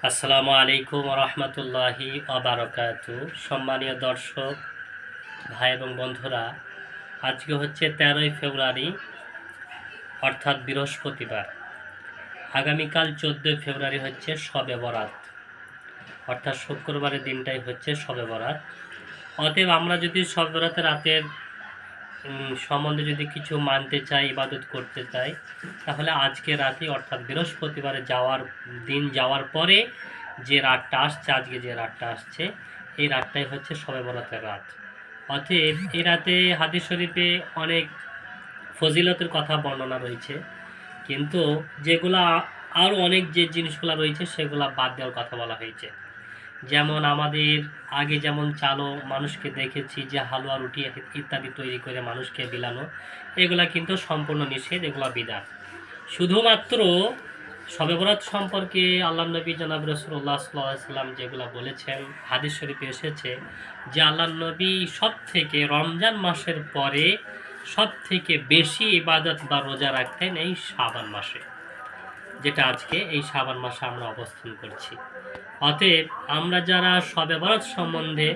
আসসালামু আলাইকুম রহমতুল্লাহি ওয়াবারাকাতু। সম্মানীয় দর্শক ভাই এবং বন্ধুরা, আজকে হচ্ছে 13ই ফেব্রুয়ারি অর্থাৎ বৃহস্পতিবার। আগামীকাল 14 ফেব্রুয়ারি হচ্ছে শবে বরাত, অর্থাৎ শুক্রবারের দিনটাই হচ্ছে শবে বরাত। অতএব আমরা যদি শবে বরাতের রাতের সম্বন্ধে যদি কিছু মানতে চাই, ইবাদত করতে চাই, তাহলে আজকে রাতে অর্থাৎ বৃহস্পতিবারে যাওয়ার পরে যে রাতটা আসছে, আজকে যে রাতটা আসছে, এই রাতটাই হচ্ছে শবে বরাতের রাত। অতএব এই রাতে হাদিস শরীফে অনেক ফজিলতের কথা বর্ণনা রয়েছে, কিন্তু যেগুলা আরও অনেক যে জিনিসগুলো রয়েছে সেগুলা বাদ দেওয়ার কথা বলা হয়েছে। যেমন আমাদের আগে যেমন চালো মানুষকে দেখেছি যে হালুয়া রুটি ইত্যাদি তৈরি করে মানুষকে বিলানো, এগুলা কিন্তু সম্পূর্ণ নিষেধ, এগুলা বিধান। শুধুমাত্র শবে বরাত সম্পর্কে আল্লাহ নবী জনাব রাসূলুল্লাহ সাল্লাল্লাহু আলাইহি ওয়াসাল্লাম যেগুলো বলেছেন, হাদিস শরীফে এসেছে যে আল্লাহ নবী সব থেকে রমজান মাসের পরে সব থেকে বেশি ইবাদত বা রোজা রাখতেন এই শাবান মাসে, যেটা আজকে এই শাবান মাসে আমরা অবস্থান করছি। অতএব আমরা যারা শবে বরাত সম্বন্ধে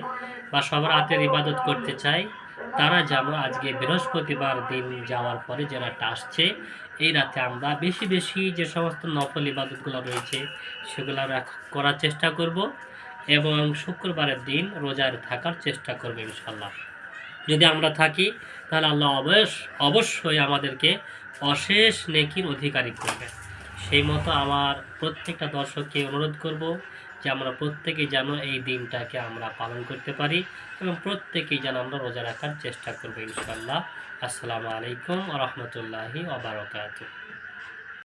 বা শবে রাতের ইবাদত করতে চাই, তারা যেন আজকে বৃহস্পতিবার দিন যাওয়ার পরে যে রাতটা আসছে, এই রাতে আমরা বেশি বেশি যে সমস্ত নফল ইবাদতগুলো রয়েছে সেগুলো করার চেষ্টা করব, এবং শুক্রবারের দিন রোজার থাকার চেষ্টা করব ইনশাল্লাহ। যদি আমরা থাকি তাহলে আল্লাহ অবশ্যই আমাদেরকে অশেষ নেকির অধিকারী করবে। সেই মতো আমার প্রত্যেকটা দর্শককে অনুরোধ করব যে আমরা প্রত্যেকেই যেন এই দিনটাকে আমরা পালন করতে পারি, এবং প্রত্যেকেই যেন আমরা রোজা রাখার চেষ্টা করবো ইনশাআল্লাহ। আসসালামু আলাইকুম ওয়া রাহমাতুল্লাহি ওয়া বারাকাতুহু।